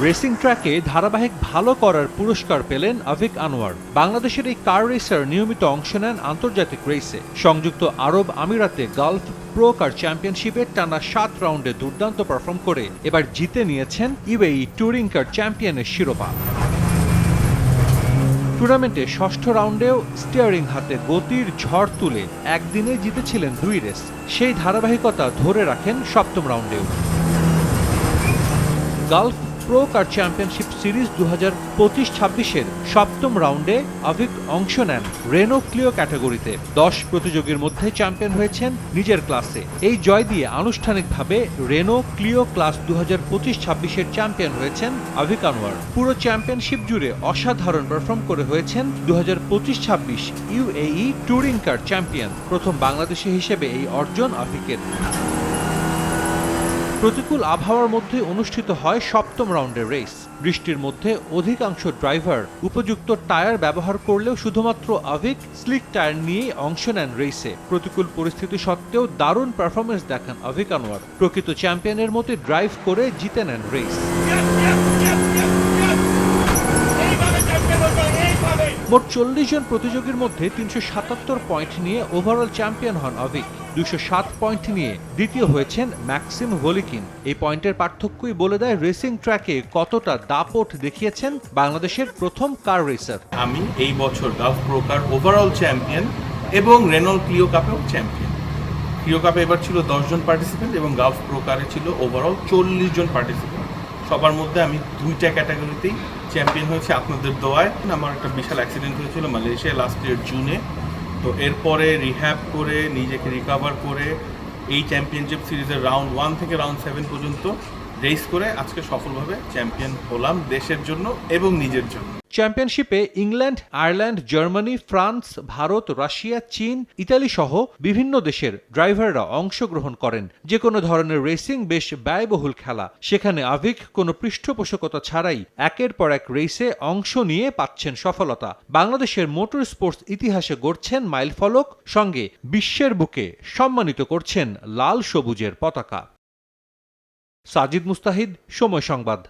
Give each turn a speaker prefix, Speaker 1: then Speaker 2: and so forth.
Speaker 1: Racing ট্র্যাকে ধারাবাহিক ভালো করার পুরস্কার পেলেন আভিক আনোয়ার। বাংলাদেশের এই কার রেসার নিয়মিত অংশ নেন আন্তর্জাতিক রেসে। সংযুক্ত আরব আমিরাতে গালফ প্রো কার চ্যাম্পিয়নশিপে টানা 7 রাউন্ডে দুর্দান্ত পারফর্ম করে এবার জিতে নিয়েছেন ইউএই ট্যুরিং কার চ্যাম্পিয়নের শিরোপা। টুর্নামেন্টে ষষ্ঠ রাউন্ডেও স্টিয়ারিং হাতে গতির ঝড় তুলে একদিনে জিতেছিলেন 2 রেস। সেই ধারাবাহিকতা ধরে রাখেন সপ্তম রাউন্ডেও। গালফ প্রো কার চ্যাম্পিয়নশিপ সিরিজ 2025-26-এর সপ্তম রাউন্ডে আভিক অংশ নেন রেনো ক্লিও ক্যাটাগরিতে। 10 প্রতিযোগীর মধ্যে চ্যাম্পিয়ন হয়েছেন নিজের ক্লাসে। এই জয় দিয়ে আনুষ্ঠানিকভাবে রেনো ক্লিও ক্লাস 2025-26-এর চ্যাম্পিয়ন হয়েছেন আভিক আনোয়ার। পুরো চ্যাম্পিয়নশিপ জুড়ে অসাধারণ পারফর্ম করে হয়েছেন 2025-26 ইউএই ট্যুরিং কার চ্যাম্পিয়ন। প্রথম বাংলাদেশি হিসেবে এই অর্জন আভিকের। প্রতিকূল আবহাওয়ার মধ্যে অনুষ্ঠিত হয় সপ্তম রাউন্ডের রেস। বৃষ্টির মধ্যে অধিকাংশ ড্রাইভার উপযুক্ত টায়ার ব্যবহার করলেও শুধুমাত্র আভিক স্লিক টায়ার নিয়েই অংশ নেন রেসে। প্রতিকূল পরিস্থিতি সত্ত্বেও দারুণ পারফরমেন্স দেখান আভিক আনোয়ার। প্রকৃত চ্যাম্পিয়নের মতো ড্রাইভ করে জিতে নেন রেস। মোট 40 জন প্রতিযোগীর মধ্যে 377 পয়েন্ট নিয়ে ওভারঅল চ্যাম্পিয়ন হন আভিক। 207 পয়েন্ট নিয়ে দ্বিতীয় হয়েছেন ম্যাক্সিম ভলিকিন। এই পয়েন্টের পার্থক্যই বলে দেয় রেসিং ট্র্যাকে কতটা দাপট দেখিয়েছেন বাংলাদেশের প্রথম কার রেসার।
Speaker 2: আমি এই বছর গালফ প্রো কার ওভারঅল চ্যাম্পিয়ন এবং রেনল্ড ক্লিও কাপেও চ্যাম্পিয়ন। ক্লিও কাপে এবার ছিল 10 জন পার্টিসিপেন্ট এবং গালফ প্রো কারে ছিল ওভারঅল 40 জন পার্টিসিপেন্ট। সবার মধ্যে আমি 2টা ক্যাটাগরিতেই চ্যাম্পিয়ন হয়েছে আপনাদের দোয়ায়। আমার একটা বিশাল অ্যাক্সিডেন্ট হয়েছিল মালয়েশিয়া লাস্ট ইয়ার জুনে। তো এরপরে রিহ্যাব করে নিজেকে রিকভার করে এই চ্যাম্পিয়নশিপ সিরিজের রাউন্ড 1 থেকে রাউন্ড 7 পর্যন্ত রেস করে আজকে সফলভাবে চ্যাম্পিয়ন হলাম দেশের জন্য এবং নিজের জন্য।
Speaker 1: চ্যাম্পিয়নশিপে England, Ireland, Germany, France, Bharat, Russia, চীন, ইতালি সহ বিভিন্ন দেশের ড্রাইভাররা অংশগ্রহণ করেন। যে কোনো ধরনের রেসিং বেশ ব্যয়বহুল খেলা। সেখানে আভিক কোনো পৃষ্ঠপোষকতা ছাড়াই একের পর এক রেসে অংশ নিয়ে পাচ্ছেন সফলতা। বাংলাদেশের মোটর স্পোর্টস ইতিহাসে গড়ছেন মাইলফলক, সঙ্গে বিশ্বের বুকে সম্মানিত করছেন লাল সবুজের পতাকা। সাজিদ মুস্তাহিদ, সময় সংবাদ।